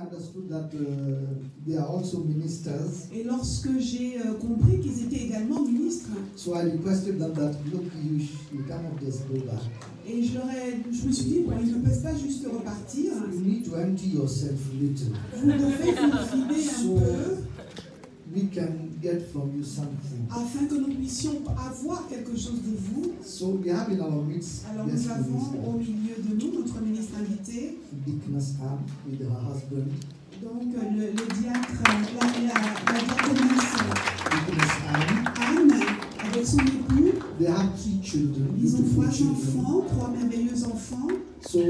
understood that they are also ministers. Et lorsque j'ai compris qu'ils étaient également ministres, So I requested them that, look, you cannot just go back. et je me suis dit, bon, ils ne peuvent pas juste repartir. You need to empty yourself a little. Vous devez vous vider un peu We can get from you something. afin que nous puissions avoir quelque chose de vous. So we have in our midst, Alors yes, nous avons au milieu de nous notre ministre invité, Deaconess Anne with her husband. donc le diacre, la diaconesse Deaconess Anne, avec son époux. They have 3 children, Ils ont beautiful 3 children. enfants, 3 merveilleux enfants. So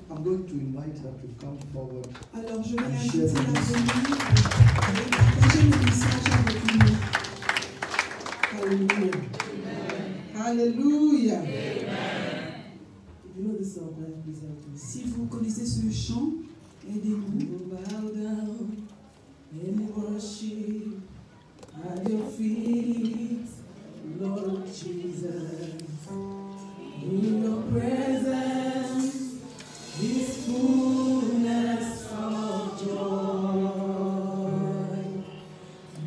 I'm going to invite her to come forward. Alors je vais l'inviter à venir et partager le message avec nous. Hallelujah. Hallelujah. If you know this song, please help me. Si vous connaissez ce chant, aidez-nous. We bow down in worship at your feet, Lord Jesus. In your presence is fullness of joy.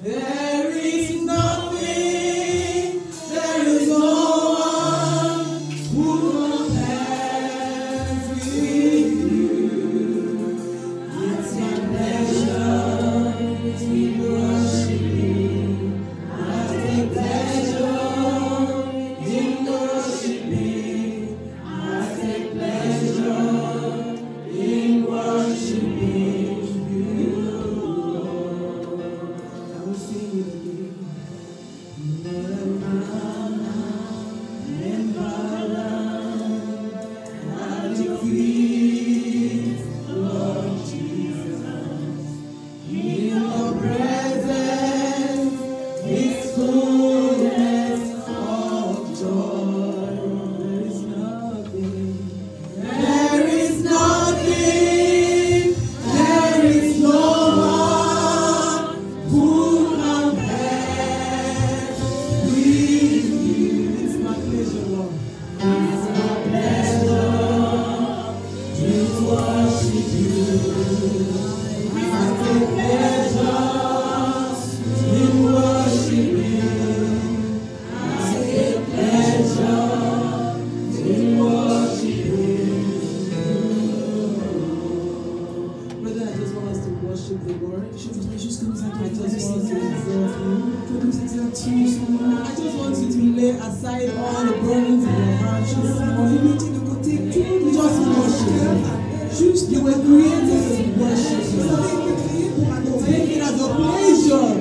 There is nothing, there is no one who compares with you. It's my pleasure to worship you. I take pleasure in worshiping. I take pleasure in worshiping you, Lord. I will sing it again. Lord, and at your feet, Lord Jesus. In your presence is fullness of joy. There is nothing, there is nothing, there is no one who compares with you. It's my pleasure, Lord. It's my pleasure to worship you. I take pleasure in worshiping. I take pleasure in worshiping you. Brother, I just want us to worship the Lord. Je voudrais juste que nous I adorions le just want to Seigneur, exalt Him. que nous exaltions son nom. I just want you to lay aside all the burdens in your heart Je this voudrais que vous morning. mettiez de côté tous les Just fardeaux de worship. cœur. Juste You de were created to worship Vous Him. avez été créés pour adorer. Take it as a pleasure Et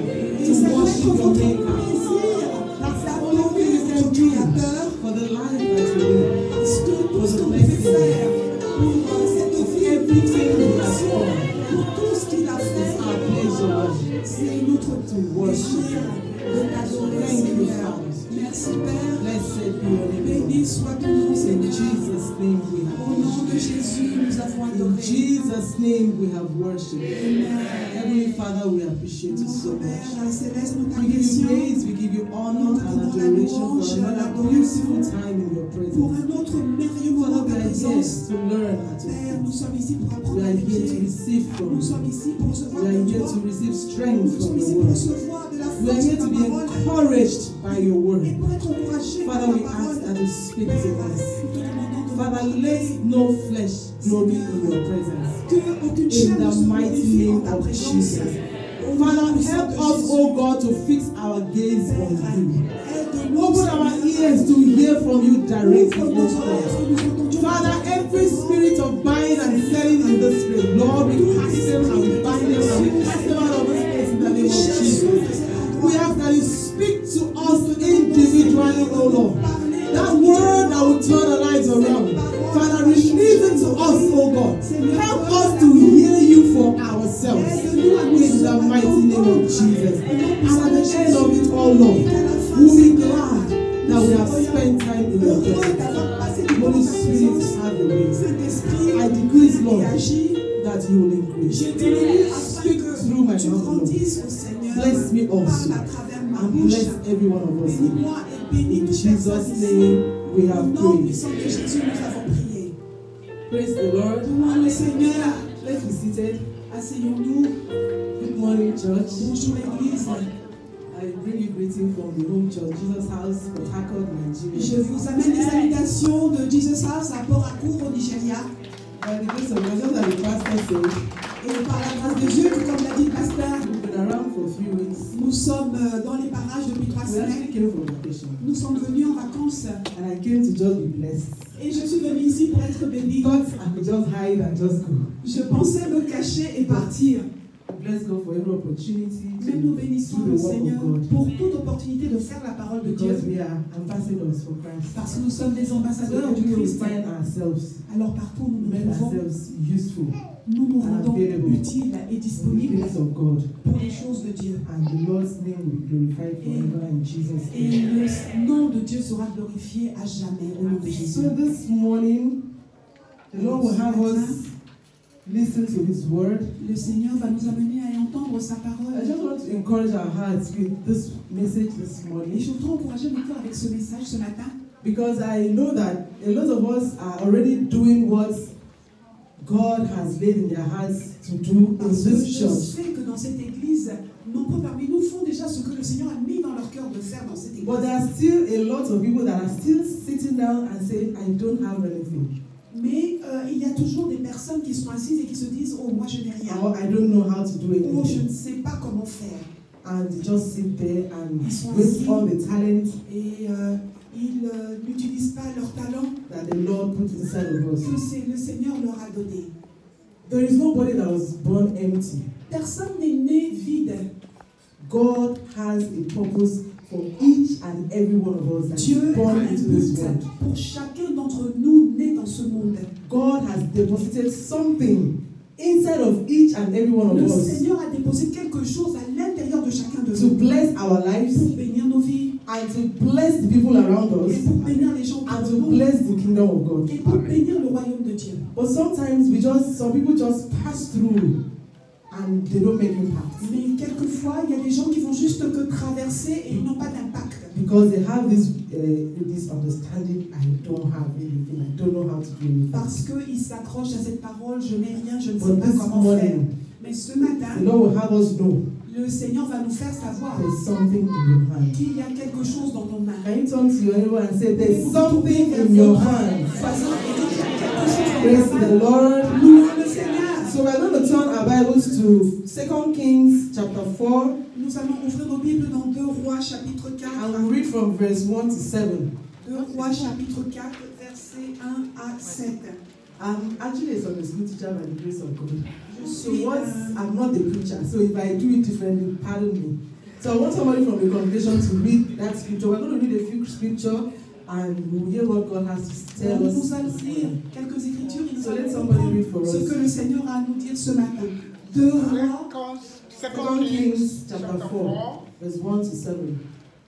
to ça doit worship être your votre Maker. plaisir That's the only d'adorer thing you votre can do Créateur. for the life that you live. Parce que tout ce que vous pouvez faire pour cette vie, Everything you have pour done tout ce qu'il a is fait, our pleasure. c'est notre plaisir de t'adorer, Thank you, Seigneur. Father. Merci, Père. Blessed be your name. Béni soit ton nom, In Seigneur. Jesus' name we Au have nom de Jésus, nous avons In adoré. Jesus' name we have worshipped. Amen. Heavenly Father, we appreciate you so Notre much. Père céleste, nous We give you t'apprécions praise, we give you honor and adoration for another beautiful time in your pour presence. un autre merveilleux moment Father, de we ta are here présence. to learn at your Père, feet. nous sommes ici pour We apprendre are à here to pied. receive from Nous you. sommes ici pour recevoir We are de here toi. to receive Nous strength from sommes ici your pour word. recevoir de la We are force here de to ta be parole encouraged by your et word. pour être encouragé par Father, ta we ask that parole. you speak to Père, us. nous te demandons de Father, nous let parler. no flesh glory in your presence. Que aucune chair In ne the se mighty glorifie en name ta of présence. Jesus. Au nom Father, puissant help de us, Jésus. oh God, to fix our gaze on you. Aide-nous, Open our Seigneur. ears to hear from you directly, Ouvre oh nos oreilles à ce God. que nous entendions. Father, every spirit of buying and selling in this place, Lord, we cast them and we bind them and we cast them out of this place in the name of Jesus. We ask that you speak to us individually, oh Lord. That word that will turn our lives around. Father, release it to us, oh God. Help us to hear you for ourselves. In the mighty name of Jesus. And at the end of it all, Lord, we'll be glad that we have spent time in your presence. Holy Spirit, have your way. I decrease, Lord, that you will increase. Speak through my mouth, Lord. Bless me also. And bless every one of us here. In Jesus' name we have prayed. Praise the Lord. Let's be seated. Asseyons-nous. Good morning, church. Bonjour l'église. I bring you greeting from the home church, Jesus House, Port Harcourt, Nigeria. Je vous amène les salutations de Jesus House à Port Harcourt au Nigeria. By the grace of God, just as the pastor said, Et par la grâce de Dieu, tout comme l'a dit le pasteur, we've been around for a few weeks. nous sommes dans les parages depuis 3 We actually semaines. came from vacation, Nous sommes venus en vacances and I came to just be blessed. et je suis venue ici pour être bénie. Thought I could just hide and just go. Je pensais me cacher et partir. Bless God for every opportunity Mais nous to bénissons do le the work Seigneur of God. pour toute opportunité de faire la parole de Dieu. Because we are ambassadors for Christ. Parce que nous sommes des So ambassadeurs du everywhere we Christ. find ourselves, Alors partout où nous make nous trouvons, ourselves useful nous nous rendons available utiles et for the disponibles things of God. pour les choses de Dieu. And the Lord's name will be glorified forever in Jesus' Et name. le nom de Dieu sera glorifié à jamais au nom de Jésus. So this morning, the Lord will have us listen to His word. Le Seigneur va nous amener à entendre sa I parole. just want to encourage our hearts with this message this Et morning, je voudrais encourager nos cœurs avec ce message ce matin. because I know that a lot of us are already doing what God has laid in their hearts to do in Parce que this je church. sais que dans cette église, nombreux parmi nous font déjà ce que le Seigneur a mis dans leur cœur de faire dans cette église. But there are still a lot of people that are still sitting down and saying, I don't have anything. Mais il y a toujours des personnes qui sont assises et qui se disent « Oh, moi je n'ai rien. Or I don't know how to do Oh, je ne anything. sais pas comment faire. » And they just sit there and Ils sont waste assis. all the talent Et ils n'utilisent pas leur talent that the Lord put inside of us. que le Seigneur leur a donné. There is nobody that was born empty. Personne n'est né vide. God has a purpose for each and every one of us that Dieu is a born un into this but world. pour chacun d'entre nous nés dans ce monde. God has deposited something inside of each and every one of Le us Seigneur a déposé quelque chose à l'intérieur de chacun de to nous bless our pour lives bénir nos vies and to bless the people around et us pour bénir les gens and autour to de nous bless the kingdom of God. et pour bénir le royaume de Dieu. But sometimes some people just pass through and they don't make impact Mais quelquefois, il y a des gens qui vont juste que traverser et ils n'ont pas d'impact. because they have this understanding. I don't have anything. I don't know how to do anything. Parce qu'ils s'accrochent à cette parole, je n'ai rien, je ne sais But pas this comment faire. morning, Mais ce the matin, Lord will have us know le Seigneur va nous faire savoir there's something in your hand. qu'il y a quelque chose dans nos mains. Can you turn to your neighbor and say, there's Vous something tournez vers in your votre hand? voisin et dites, il y a quelque chose dans Praise nos the mains. Lord. Louons le Seigneur. So we're going to turn our Bibles to 2 Kings chapter 4 Nous allons ouvrir nos Bibles dans 2 Rois chapitre 4. and we'll read from verse 1 to 7. 2 Rois chapitre 4, versets 1 à 7. I'm actually a Sunday school teacher by the grace of God. Je So suis I'm not the preacher, so if I do it differently, pardon me. So I want somebody from the congregation to read that scripture. We're going to read a few scripture and we'll hear what God has to tell us. Nous allons lire quelques écritures et nous So let allons somebody comprendre read for ce us. que le Seigneur a à nous dire ce matin. 2 Rois, 2 Kings chapter 4, verse 1 to 7.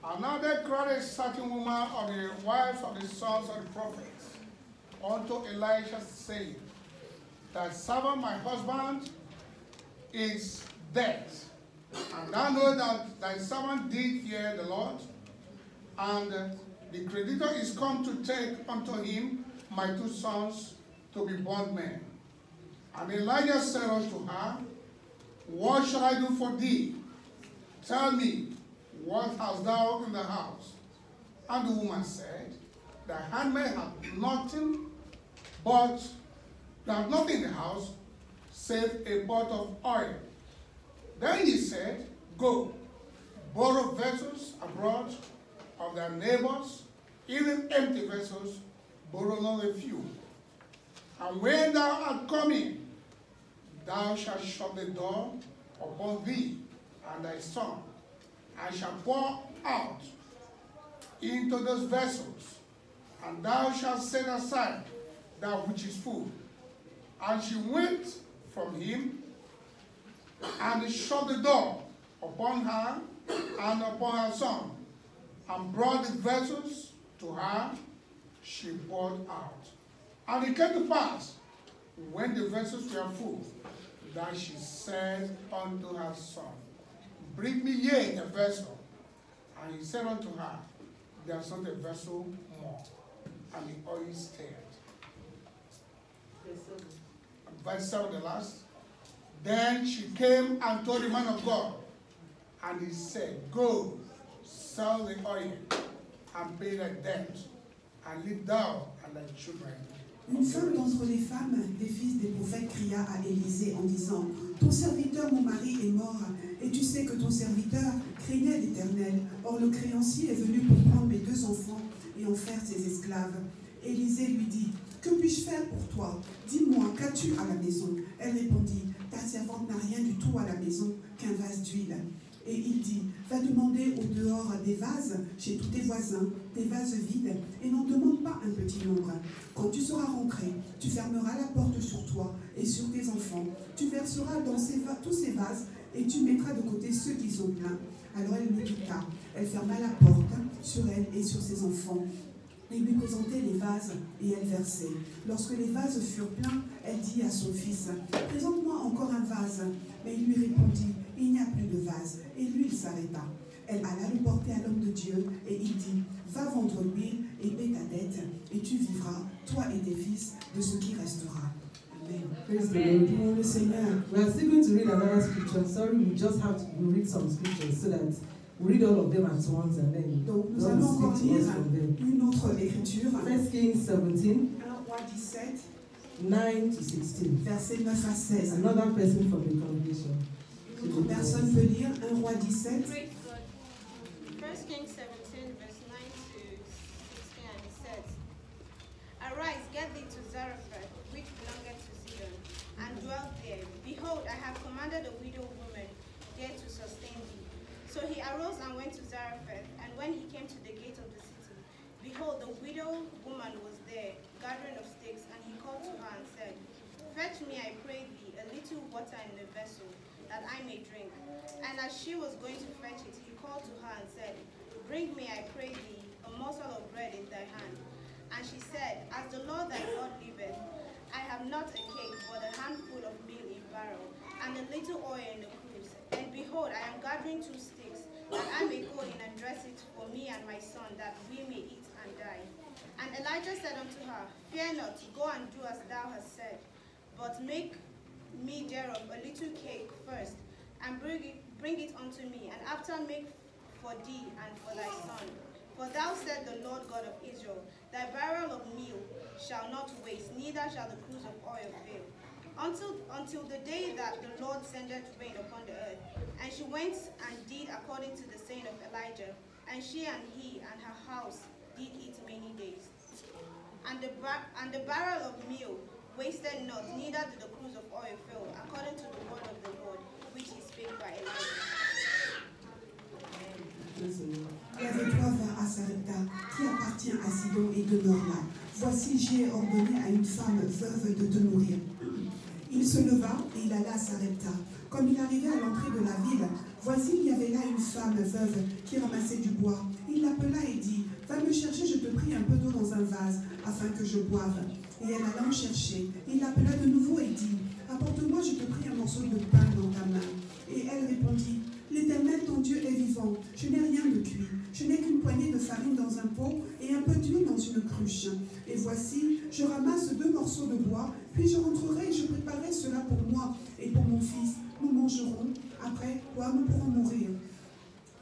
And now there cried a certain woman of the wives of the sons of the prophets unto Elisha, saying, Thy servant my husband is dead. And thou know that thy servant did fear the Lord, and the creditor is come to take unto him my 2 sons to be bondmen. And Elijah said unto her, What shall I do for thee? Tell me, what hast thou in the house? And the woman said, Thy handmaid hath nothing, but thou hast nothing in the house, save a pot of oil. Then he said, Go, borrow vessels abroad of thy neighbors, even empty vessels, borrow not a few. And when thou art come in, thou shalt shut the door upon thee and thy son, and shalt pour out into those vessels, and thou shalt set aside that which is full. And she went from him, and shut the door upon her and upon her son, and brought the vessels to her, she poured out. And it came to pass, when the vessels were full, that she said unto her son, Bring me yet a vessel. And he said unto her, There is not a vessel more. And the oil stayed. Verse 7, the last. Then she came and told the man of God, and he said, go, sell the oil, and pay the debt, and live thou and thy children. Une femme d'entre les femmes des fils des prophètes cria à Élisée en disant, ton serviteur, mon mari, est mort, et tu sais que ton serviteur craignait l'Éternel. Or le créancier est venu pour prendre mes 2 enfants et en faire ses esclaves. Élisée lui dit, que puis-je faire pour toi? Dis-moi, qu'as-tu à la maison? Elle répondit, ta servante n'a rien du tout à la maison qu'un vase d'huile. Et il dit, va demander au dehors des vases chez tous tes voisins, des vases vides, et n'en demande pas un petit nombre. Quand tu seras rentré, tu fermeras la porte sur toi et sur tes enfants. Tu verseras dans tous ces vases et tu mettras de côté ceux qui sont pleins. Alors elle le quitta. Elle ferma la porte sur elle et sur ses enfants. Il lui présentait les vases et elle versait. Lorsque les vases furent pleins, elle dit à son fils, « Présente-moi encore un vase. » Mais il lui répondit, « Il n'y a plus de vase. » Et lui, il s'arrêta. Elle alla le porter à l'homme de Dieu et il dit, « Va vendre l'huile et paie ta dette, et tu vivras, toi et tes fils, de ce qui restera. » Amen. Praise the Lord. Pour le Seigneur. We are still going to read another scripture. Sorry, we just have to read some scriptures so that we read all of them at once and then Donc nous God allons will encore speak to lire us from them. une autre écriture. 1 Kings 17, 1 Roi 17, 9 to 16. versets 9 à 16. Another person from the congregation. Une autre personne peut lire 1 Roi 17. Praise God. 1 Kings 17, verse 9 to 16, and it says, Arise, get thee to Zarephath, which belongeth to Sidon, and dwell there. Behold, I have commanded a widow woman there to sustain thee. So he arose and went to Zarephath, and when he came to the gate of the city, behold, the widow woman was there, gathering of sticks, and he called to her and said, Fetch me, I pray thee, a little water in a vessel, that I may drink. And as she was going to fetch it, he called to her and said, Bring me, I pray thee, a morsel of bread in thy hand. And she said, As the Lord thy God liveth, I have not a cake, but a handful of meal in barrel, and a little oil in the cruse. And behold, I am gathering 2 sticks, that I may go in and dress it for me and my son, that we may eat and die. And Elijah said unto her, Fear not, go and do as thou hast said, but make me thereof a little cake first, and bring it unto me, and after make for thee and for thy son. For thou said the Lord God of Israel, Thy barrel of meal shall not waste, neither shall the cruse of oil fail, until the day that the Lord sendeth rain upon the earth. And she went and did according to the saying of Elijah, and she and he and her house did eat many days. And the barrel of meal wasted not, neither did the cruse of oil fail, according to the word of the Lord, which he spake by Elijah. Lève-toi, va à Sarepta, qui appartient à Sidon, et demeure là. Voici, j'ai ordonné à une femme veuve de te nourrir. Il se leva et il alla à Sarepta. Comme il arrivait à l'entrée de la ville, voici, il y avait là une femme veuve qui ramassait du bois. Il l'appela et dit, va me chercher, je te prie, un peu d'eau dans un vase, afin que je boive. Et elle alla en chercher. Il l'appela de nouveau et dit, apporte-moi, je te prie, un morceau de pain dans ta main. Et elle répondit, l'Éternel, ton Dieu, est vivant. Je n'ai rien de cuit. Je n'ai qu'une poignée de farine dans un pot et un peu d'huile dans une cruche. Et voici, je ramasse 2 morceaux de bois, puis je rentrerai et je préparerai cela pour moi et pour mon fils. Nous mangerons, après quoi nous pourrons mourir.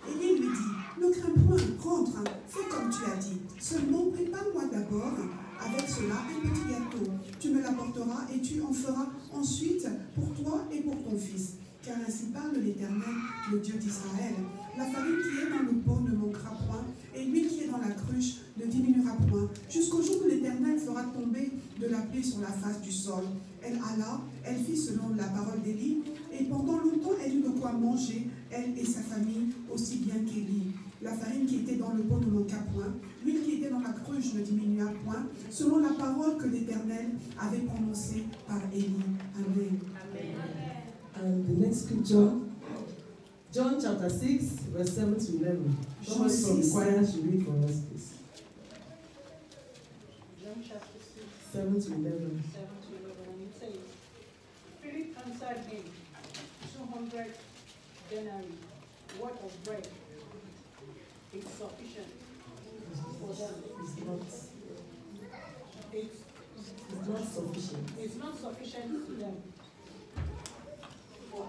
Et il lui dit, ne crains point, rentre, fais comme tu as dit. Seulement, prépare-moi d'abord avec cela un petit gâteau. Tu me l'apporteras et tu en feras ensuite pour toi et pour ton fils. Car ainsi parle l'Éternel, le Dieu d'Israël. La farine qui est dans le pot ne manquera point, et l'huile qui est dans la cruche ne diminuera point, jusqu'au jour où l'Éternel fera tomber de la pluie sur la face du sol. Elle alla, elle fit selon la parole d'Élie, et pendant longtemps elle eut de quoi manger, elle et sa famille, aussi bien qu'Élie. La farine qui était dans le pot ne manqua point, l'huile qui était dans la cruche ne diminua point, selon la parole que l'Éternel avait prononcée par Élie. Amen. Amen. And the next scripture, John chapter 6, verse 7 to 11. Someone from the choir should read for us, please. John chapter 6, 7 to 11. 7 to 11, and it says, Philip answered him, 200 denarii, worth of bread, is sufficient for them. It's not sufficient. It's not sufficient to them.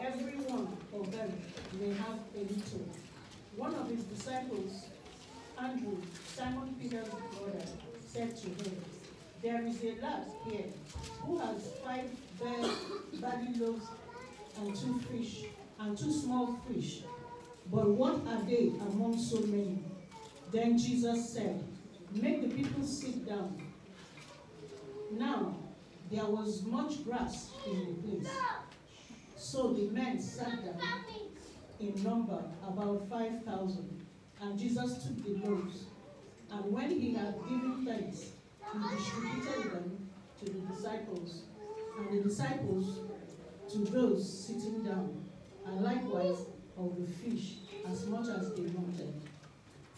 every one of them may have a little. One of his disciples, Andrew, Simon Peter's brother, said to him, there is a lad here who has 5 barley loaves and 2 fish, and 2 small fish. But what are they among so many? Then Jesus said, make the people sit down. Now there was much grass in the place. So the men sat down in number about 5,000. And Jesus took the loaves, and when he had given thanks, he distributed them to the disciples, and the disciples to those sitting down, and likewise of the fish, as much as they wanted.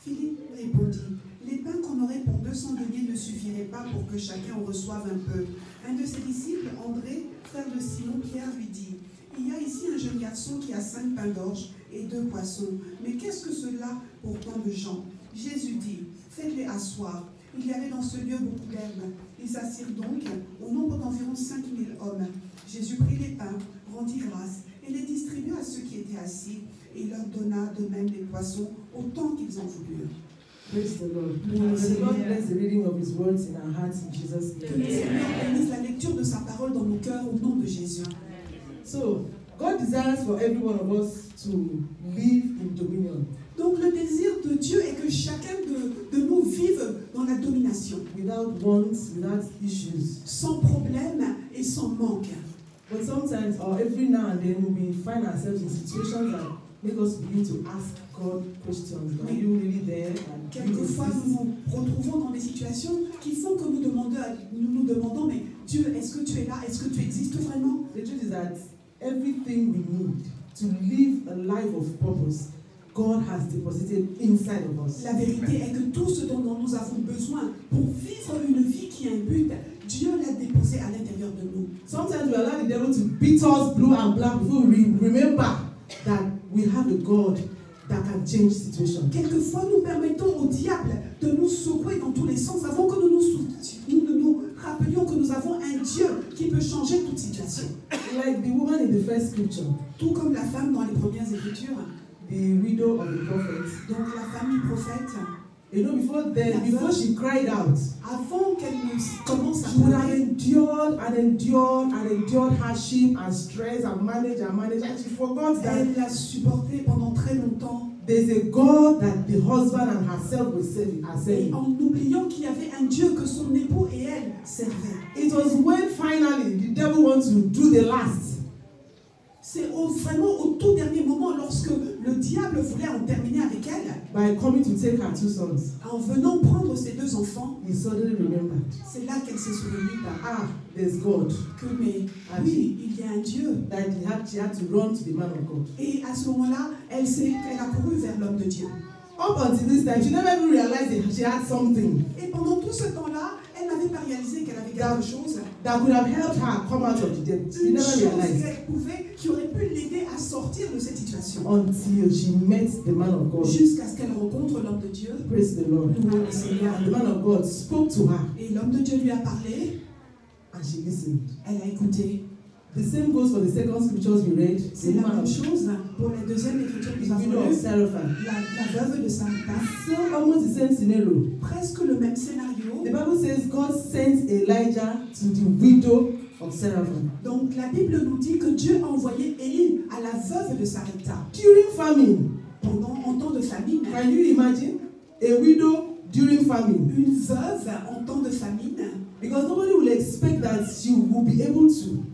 Philippe répondit, les pains qu'on aurait pour 200 deniers ne suffiraient pas pour que chacun en reçoive un peu. Un de ses disciples, André, frère de Simon, Pierre, lui dit, il y a ici un jeune garçon qui a 5 pains d'orge et 2 poissons. Mais qu'est-ce que cela pour tant de gens? Jésus dit, faites-les asseoir. Il y avait dans ce lieu beaucoup d'herbes. Ils s'assirent donc au nombre d'environ 5000 hommes. Jésus prit les pains, rendit grâce et les distribua à ceux qui étaient assis. Et il leur donna de même les poissons autant qu'ils en voulurent. Praise the Lord. May the Lord bless the reading of His words in our hearts in Jesus' Que le name. Seigneur bénisse la lecture de sa parole dans nos cœurs au nom de Jésus. So, God desires for every one of us to live in dominion. Donc le désir de Dieu est que chacun de nous vive dans la domination, Without wants, without issues. sans problème et sans manque. But sometimes, or every now and then, we find ourselves in situations that make us begin to ask God questions. Are you really there? And do you Quelquefois, exist? nous nous retrouvons dans des situations qui font que nous nous demandons, mais Dieu, est-ce que tu es là? Est-ce que tu existes vraiment? The truth is that everything we need to live a life of purpose, God has deposited inside of us. La vérité est que tout ce dont nous avons besoin pour vivre une vie qui a un but, Dieu l'a déposé à l'intérieur de nous. Sometimes we allow the devil to beat us blue and black before we remember that we have a God that can change situations. Quelquefois, nous permettons au diable de nous secouer dans tous les sens avant que nous nous rappelions que nous avons un Dieu qui peut changer toute situation. Like the woman in the first scripture, Tout comme la femme dans les premières écritures, the widow of the prophet. donc la femme du prophète, You know, before she cried out, avant qu'elle ne commence à she would have pleurer, endured hardship and stress and manage, and she forgot that elle l'a supporté pendant très longtemps. there's a God that the husband and herself are Et serving. en oubliant qu'il y avait un Dieu que son époux et elle servaient. It was when finally the devil wants to do the last. C'est vraiment au tout dernier moment, lorsque le diable voulait en terminer avec elle, By coming to take her 2 sons, en venant prendre ses 2 enfants, he suddenly remembered c'est là qu'elle s'est souvenue that, there's God. que, mais oui, il y a un Dieu. That she had to run to the man of God. Et à ce moment-là, elle a couru vers l'homme de Dieu. Up until this time, she never even realized that she had something Et pendant tout ce temps-là, elle n'avait pas réalisé qu'elle avait quelque chose, that could have helped her come out of the debt. She une never chose realized qui aurait pu l'aider à sortir de cette situation. until she met the man of God. Jusqu'à ce qu'elle rencontre l'homme de Dieu. Praise the Lord. Louange le Seigneur. And the man of God spoke to her Et l'homme de Dieu lui a parlé, and she listened. elle a écouté. The same goes for the second scriptures we read. C'est The la woman même of chose pour la deuxième écriture que nous the avons widow of lue, Sarephan. la veuve de Sarepta. So almost the same scenario. Presque le même scénario. The Bible says God sent Elijah to the widow of Sarephan. Donc la Bible nous dit que Dieu a envoyé Élie à la veuve de Sarepta. During famine, En temps de famine. can you imagine a widow during famine? Une veuve en temps de famine. Because nobody will expect that she will be able to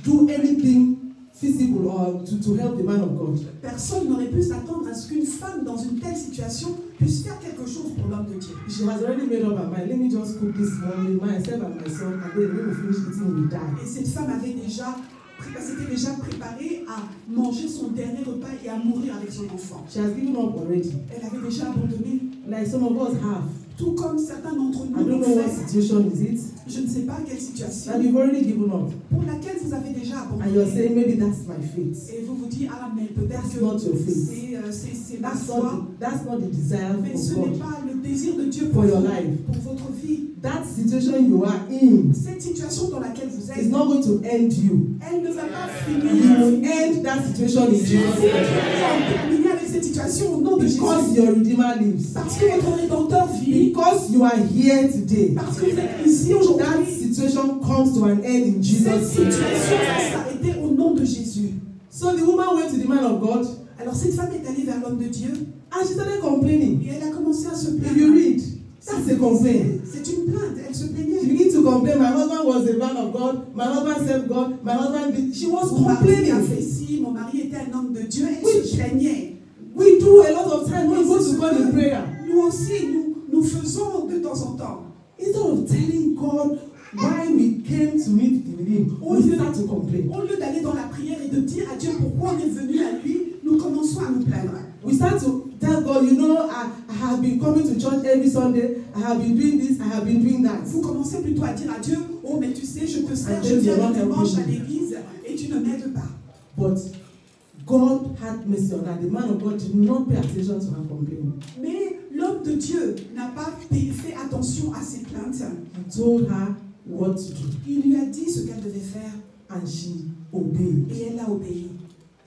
do anything feasible or to help the man of God. Personne n'aurait pu s'attendre à ce qu'une femme dans une telle situation puisse faire quelque chose pour l'homme de Dieu. She has already made up her mind. Let me just cook this morning, myself and my son, and then when we finish eating, we die. Et cette femme s'était déjà préparée à manger son dernier repas et à mourir avec son enfant. She has given up already. Elle avait déjà abandonné, Like some of us have. Tout comme certains d'entre I nous don't l'ont know what fait. situation is it Je ne sais pas quelle situation that you've already given up. pour laquelle vous avez déjà And you're abandonné. saying, maybe that's my fate. Et vous vous dites, ah mais peut-être That's que not your faith. c'est ma That's foi. not the desire Mais of ce n'est God pas le désir de Dieu for pour your vous, life. pour votre vie. That situation you are in Cette situation dans laquelle vous is êtes, not going to end you. elle ne va pas You finir. will end that situation in Jesus' Vous name. allez terminer avec cette situation au nom de Jésus. Because your Redeemer lives. Parce que votre Rédempteur vit. Because you are here today. Parce que vous êtes ici That aujourd'hui. situation comes to an end in Cette Jesus' name. situation va s'arrêter au nom de Jésus. So the woman went to the man of God Alors cette femme est allée vers l'homme de Dieu and she started complaining. et elle a commencé à se If you plaindre. read, that's a complaint. C'est une plainte, elle se She plaignait. began to complain. My husband was a man of God. My husband served God. My husband did. She was Mon mari a complaining. fait ci, mon mari était un homme de Dieu, elle Oui. se plaignait. We do a lot of time when we go to God in prayer. Nous aussi, nous faisons de temps en temps. Instead of telling God why we came to meet with Him, we start to complain. Au lieu d'aller dans la prière et de dire à Dieu pourquoi on est venu à lui, nous commençons à nous plaindre. We start to tell God, you know, I have been coming to church every Sunday. I have been doing this. I have been doing that. Vous commencez plutôt à dire à Dieu, oh mais tu sais, je te sers, And je then viens you're le not dimanche à helping me. l'église et tu ne m'aides pas. But God had mercy on her. The man of God did not pay attention to her complaining. Mais l'homme de Dieu n'a pas fait attention à ses plaintes. He told her what to do, Il lui a dit ce qu'elle devait faire and she obeyed. et elle a obéi.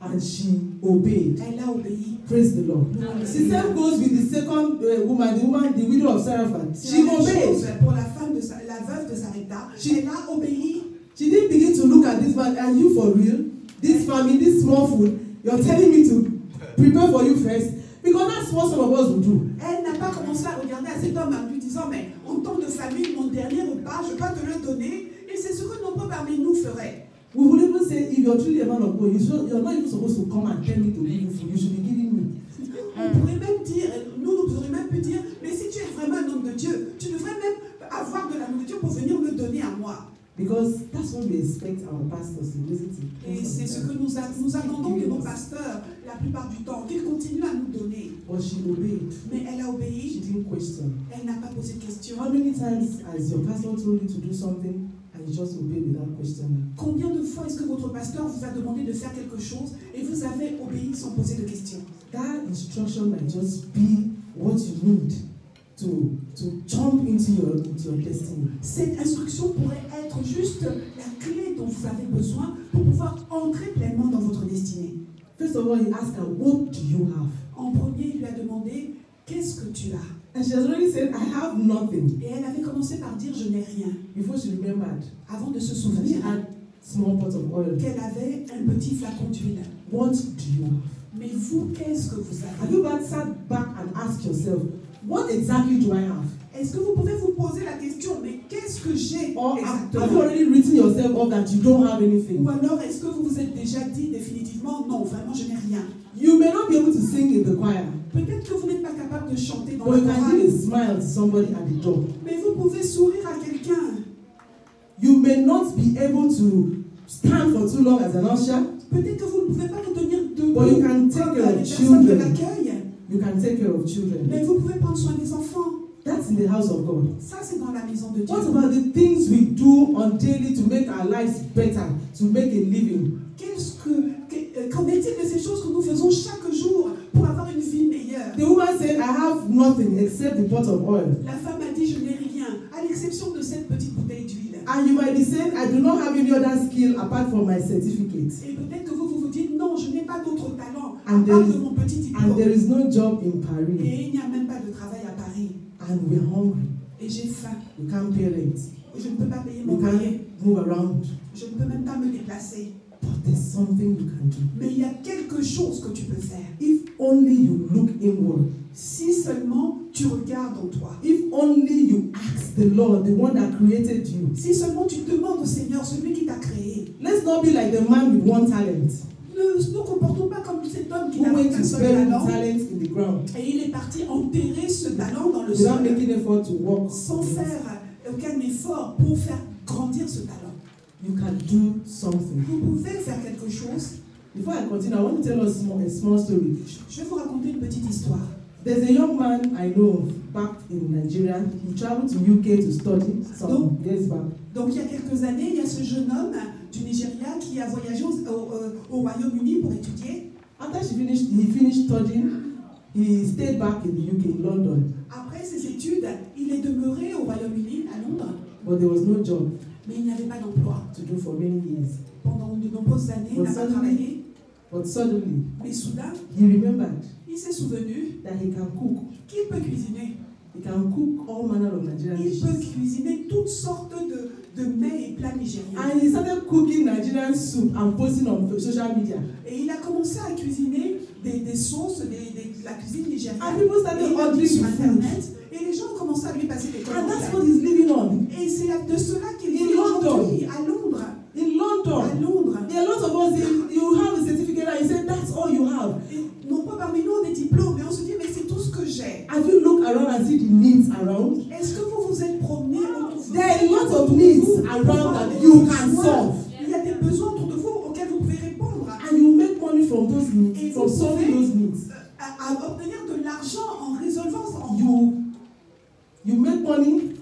And she obeyed. Elle a obéi. Praise the Lord. The same goes with the second woman, the widow of Zarephath. C'est She la même chose obeyed. pour la femme de la veuve de Sarepta. Elle a obéi. She didn't begin to look at this man. Are you for real? This family, this small food, you're telling me to prepare for you first? Because that's what some of us will do. Elle n'a pas commencé à regarder à cet homme en lui disant, mais en tant que famille, mon dernier repas, je dois te le donner. Et c'est ce que nombreux parmi nous feraient. We will even say, if you're truly a man of God, you're not even supposed to come and tell me to give you food. You should be giving me. On pourrait même dire, nous aurions même pu dire, mais si tu es vraiment un homme de Dieu, tu devrais même avoir de la nourriture pour venir me donner à moi. Because that's what we expect our pastors to visit. Et c'est ce que nous attendons de nos pasteurs la plupart du temps, qu'ils continuent à nous donner. But she obeyed. Mais elle a She obéi, didn't question. elle n'a pas posé de questions. How many times has your pastor told you to do something and you just obey without questioning? Combien de fois est-ce que votre pasteur vous a demandé de faire quelque chose et vous avez obéi sans poser de questions? That instruction might just be what you need to jump into your destiny. Cette instruction pourrait être juste la clé dont vous avez besoin pour pouvoir entrer pleinement dans votre destinée. First of all, he asked her, what do you have? En premier, il lui a demandé, qu'est-ce que tu as? And she has already said, I have nothing. Et elle avait commencé par dire, je n'ai rien, Before she remembered, avant de se she souvenir had small pot of oil. qu'elle avait un petit flacon d'huile. What do you have? Mais vous, qu'est-ce que vous Have avez? you ever sat back and asked yourself, what exactly do I have? Est-ce que vous pouvez vous poser la question, mais qu'est-ce que j'ai Or have you exactement? already written yourself off that you don't have anything? Ou alors, est-ce que vous vous êtes déjà dit définitivement, non, vraiment, je n'ai rien? You may not be able to sing in the choir, Peut-être que vous n'êtes pas capable de chanter dans but la you can chorale, give a smile to somebody at the door. mais vous pouvez sourire à quelqu'un. You may not be able to stand for too long as an usher. Peut-être que vous ne pouvez pas vous tenir debout But you can take comme care of les personnes de children. l'accueil, You can take care of children. mais vous pouvez prendre soin des enfants. That's in the house of God. Ça, c'est dans la maison de Dieu. What about the things we do on daily to make our lives better, to make a living? Qu'en est-il de ces choses que nous faisons chaque jour pour avoir une vie meilleure? The woman said, I have nothing except the pot of oil. La femme a dit, je n'ai rien, à l'exception de cette petite bouteille d'huile. And you might be saying, I do not have any other skill apart from my certificate. Et peut-être que vous vous dites, non, je n'ai pas d'autre talent à And part there de is- mon petit And diplôme. there is no job in Paris. Et il n'y a même pas de travail à Paris. And we're hungry. Et j'ai faim. We can't pay rent. Je ne peux pas payer mon We loyer. can't move around. Je ne peux même pas me déplacer. But there's something you can do. Mais il y a quelque chose que tu peux faire. If only you look inward. Si seulement tu regardes en toi. If only you ask the Lord, the one that created you. Si seulement tu demandes au Seigneur, celui qui t'a créé. Let's not be like the man with one talent Ne nous comportons pas comme cet homme qui who n'avait went qu'un to seul bury the talent. talent in the ground Et il est parti enterrer ce talent dans le without sol making effort to work. sans faire aucun effort pour faire grandir ce talent. You can do something. Vous pouvez faire quelque chose. Before I continue, I want to tell us a small story. Je vais vous raconter une petite histoire. There's a young man I know of back in Nigeria. He traveled to UK to study some years back. Donc il y a quelques années, il y a ce jeune homme du Nigeria qui a voyagé au Royaume-Uni pour étudier. After he finished studying, he stayed back in the UK, in London. Après ses études, il est demeuré au Royaume-Uni, à Londres. But there was no job Mais il n'y avait pas d'emploi. to do for many years. Pendant de nombreuses années, il n'a pas travaillé. But suddenly, Mais soudain, he remembered il s'est souvenu that he can cook. qu'il peut cuisiner. He can cook all manner of Nigerian Il peut dishes. cuisiner toutes sortes de mets et plats nigériens. And he started cooking Nigerian soup and posting on social media. Et il a commencé à cuisiner des sauces, de la cuisine nigérienne. And people started Et il a mis ordering sur food. Internet. Et les gens ont commencé à lui passer des And that's what commandes. he's living on. Et c'est de cela qu'il In vit London. aujourd'hui, à Londres. In London. À Londres. There are lots of us, you have a certificate and you say that's all you have. Et non pas parmi nous des diplômes, mais on se dit, mais c'est tout ce que j'ai. Have you looked around and see the needs around? Est-ce que vous vous êtes promené autour de vous? There are a lot of needs around that you can solve. Il y a des besoins autour de vous auxquels vous pouvez répondre. And you make money from those needs, Et from vous solving pouvez those needs. à obtenir de l'argent en résolvant. You make money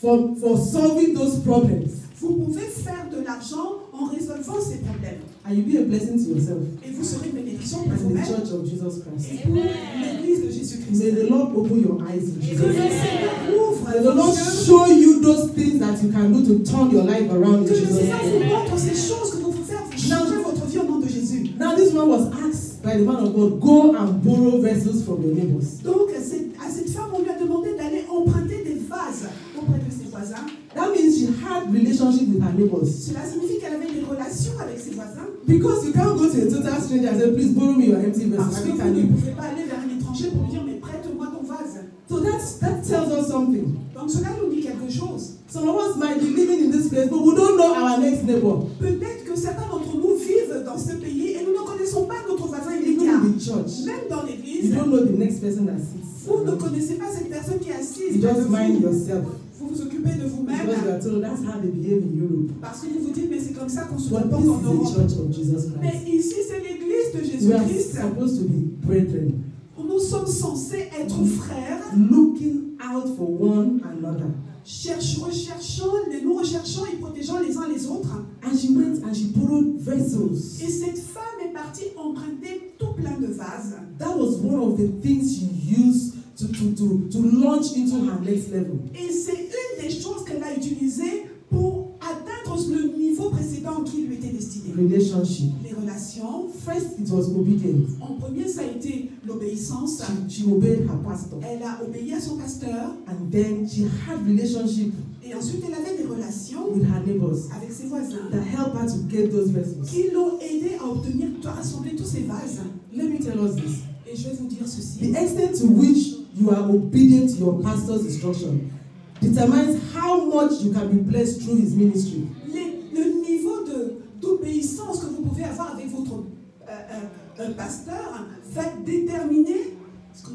for solving those problems. Vous pouvez faire de l'argent en résolvant ces problèmes. And you be a blessing to yourself Et vous serez une bénédiction pour and the vous-même church of Jesus Christ. et pour l'Église de Jésus-Christ. May the Lord open your eyes in Et Jesus' que le name. Seigneur ouvre May the vos Lord yeux. show you those things that you can do to turn your life around in Que le Jesus' Seigneur vous name. montre ces choses que vous pouvez faire pour changer votre vie au nom de Jésus. Now this one was asked by the man of God, go and borrow vessels from your neighbors. Donc à cette femme, on lui a demandé d'aller emprunter des vases auprès de ses voisins. That means she had relationship with her neighbors. Cela signifie qu'elle avait des relations avec ses voisins. Because you can't go to a total stranger and say, please borrow me your empty vessel. Parce que vous ne pouvez pas aller vers un étranger pour lui dire, mais prête-moi ton vase. So that tells us something. Donc cela nous dit quelque chose. Some of us might be living in this place, but we don't know our next neighbor. Peut-être que certains d'entre nous vivent dans ce pays et nous ne connaissons pas notre voisin Even immédiat. in the church, Même dans you l'église, don't know the next person that sits. vous ne connaissez pas cette personne qui est assise. You près de just mind vous. yourself. Vous vous occupez de vous-même Because you are told that's how they behave in Europe. parce que vous vous dites, mais c'est comme ça qu'on se But comporte this en is the Europe. church of Jesus Mais Christ. ici, c'est l'église de We are Jésus-Christ. supposed to be brethren, Nous sommes censés être frères. looking out for one another. Nous recherchons et protégeons les uns les autres. And she went and she borrowed vessels. Et cette femme est partie emprunter tout plein de vases. That was one of the things she used to launch into her next level. Et c'est une des choses qu'elle a utilisées pour atteindre le niveau précédent qui lui était destiné. Relationship. Les relations. First, it was obedience. En premier, ça a été l'obéissance. She obeyed her pastor. Elle a obéi à son pasteur. And then she had relationship Et ensuite, elle avait des relations with her neighbors avec ses voisins that helped her to get those vessels. qui l'ont aidé à obtenir, à rassembler tous ces vases. Let me tell us this. Et je vais vous dire ceci. The extent to which you are obedient to your pastor's instruction determines how much you can be blessed through his ministry. Le niveau d'obéissance que vous pouvez avoir avec votre pasteur va déterminer ce qu'on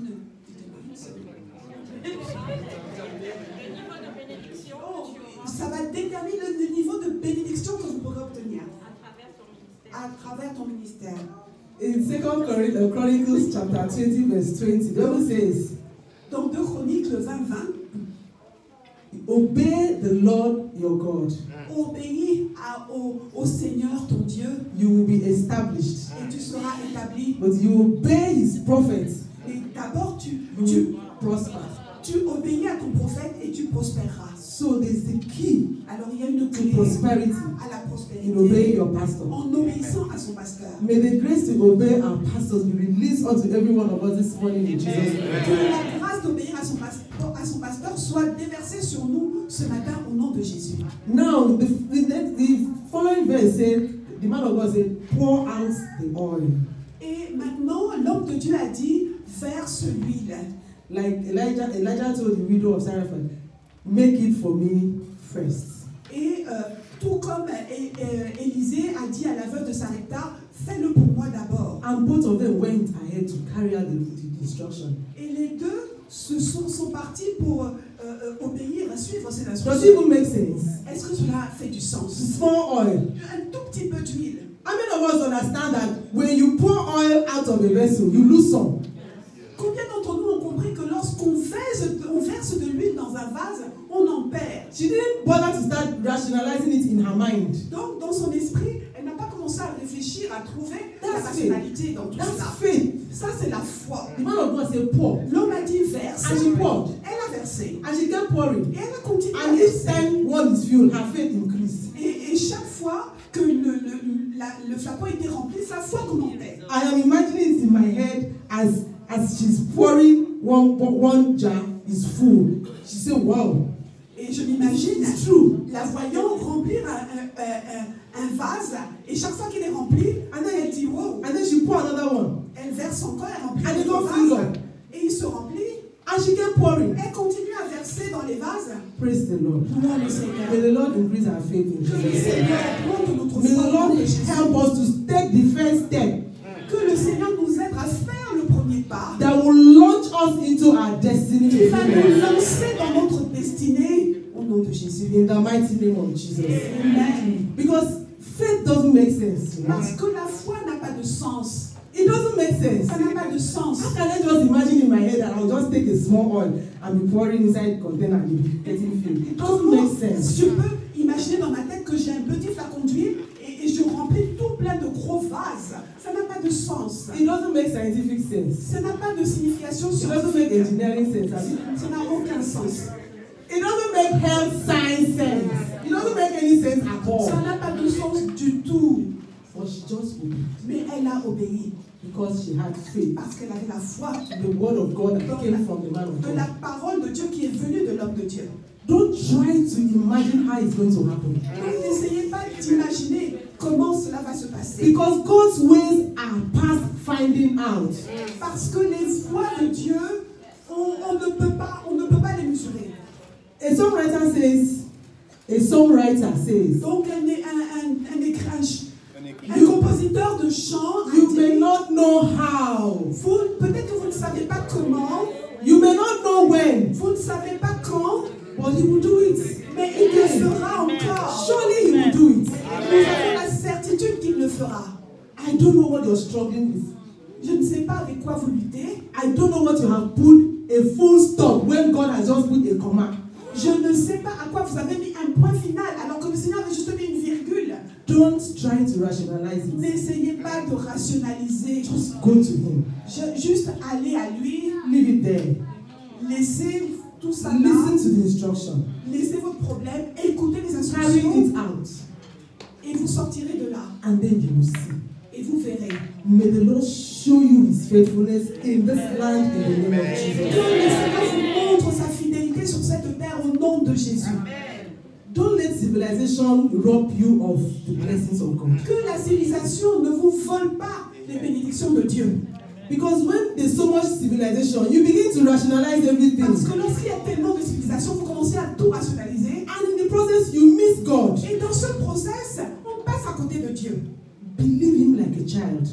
ça va déterminer le niveau de bénédiction que vous pourrez obtenir à travers ton ministère. In 2 Chronicles chapter 20 verse 20, the Bible says, Dans 2 Chroniques, le 20-20, obey the Lord your God. obéis au Seigneur ton Dieu You will be established. et tu seras établi. But you obey his prophets, Et d'abord, you will prosper. tu obéis à ton prophète et tu prospéreras. So there's the key Alors il y a une to clé prosperity à la in obeying prospérité your pastor. en obéissant à son pasteur. May the grace to obey our pastors be released unto every one of us this morning in Jesus' name. Que la grâce d'obéir à son pasteur soit déversée sur nous ce matin au nom de Jésus. Now, the following verse said, the man of God said, pour out the oil. Et maintenant, l'homme de Dieu a dit, verse l'huile. Like Elijah told the widow of Zarephath, make it for me first. Et tout comme Élisée a dit à la veuve de Sarepta, fais-le pour moi d'abord. And both of them went ahead to carry out the instruction. Et les deux sont partis pour obéir, suivre ces Does it instructions. even make sense? Est-ce que cela fait du sens? Small oil. Un tout petit peu d'huile. How many of us understand that when you pour oil out of a vessel, you lose some? Combien d'entre nous ont vase, on en perd. She didn't bother to start rationalizing it in her mind. Donc, dans son esprit, elle n'a pas commencé à réfléchir, à trouver la That's rationalité dans tout That's cela. faith. Ça, c'est la foi. The man of God said, pour. L'homme a dit verse. And she poured. Elle a versé. And she kept pouring. Et elle a continué à And each verser. time one is filled, her faith increased. Et chaque fois que le flacon était rempli, sa foi augmentait. I am imagining it in my head as she's pouring one jar is full. She said, wow. Et je m'imagine It's true. la voyant remplir un vase, et chaque fois qu'il est rempli, elle dit wow. And then she poured another one. Elle verse encore, elle remplit And it le got filled vase, up. et il se remplit. And she kept pouring. Elle continue à verser dans les vases. Praise the Lord. Louons le Seigneur. May the Lord increase our faith in Que le Jesus' Seigneur name. augmente notre May the foi. Lord de Jésus. help us to take the first step Que le Seigneur nous aide à faire le premier pas. that will launch us into our destiny. Qui va nous lancer dans notre destinée au nom de Jésus. In the mighty name of Jesus. Amen. Because faith doesn't make sense. You know? Parce que la foi n'a pas de sens. It doesn't make sense. Ça n'a pas de sens. How can I just imagine in my head that I'll just take a small oil and be pouring inside the container and be getting filled? It doesn't make sense. Je peux imaginer dans ma tête que j'ai un petit flacon d'huile et je remplis tout plein de gros vases. Ça n'a pas de sens. It doesn't make scientific sense. Ça n'a pas de signification It doesn't make scientifique. engineering sense. Has it? Ça n'a aucun sens. It doesn't make health science sense. It doesn't make any sense at all. Ça n'a pas de sens du tout. But she just obeyed Mais elle a obéi because she had faith. parce qu'elle avait la foi The word of God that came from the man of de la God. parole de Dieu qui est venue de l'homme de Dieu. Don't try to imagine how it's going to happen. Donc n'essayez pas d'imaginer comment cela va se passer. Because God's ways are past finding out. Parce que les voies de Dieu, on ne peut pas les mesurer. A songwriter says, Donc un compositeur de chant a you may dit, not know how, peut-être que vous ne savez pas comment, you may not know when, vous ne savez pas quand, but he will do it. mais il le fera encore. Surely he will do it. Nous avons la certitude qu'il le fera. I don't know what you're struggling with. Je ne sais pas avec quoi vous luttez. I don't know what you have put a full stop when God has just put a comma. Je ne sais pas à quoi vous avez mis un point final alors que le Seigneur avait juste mis une virgule. Don't try to rationalize it. N'essayez pas de rationaliser. Just go to him. Juste aller à lui, Leave it there. laissez tout ça là, Listen to the instruction. laissez votre problème, écoutez les Carry instructions it out. et vous sortirez de là And then you will see. et vous verrez. May the Lord show you his faithfulness in this land in the name of Que Jesus. le Seigneur vous montre sa fidélité sur cette terre au nom de Jésus. Don't let civilization rob you of the blessings of God. Que la civilisation ne vous vole pas les bénédictions de Dieu. Because when there's so much civilization, you begin to rationalize everything. Parce que lorsqu'il y a tellement de civilisation, vous commencez à tout rationaliser. And in the process, you miss God. Et dans ce process, on passe à côté de Dieu. Believe him like a child.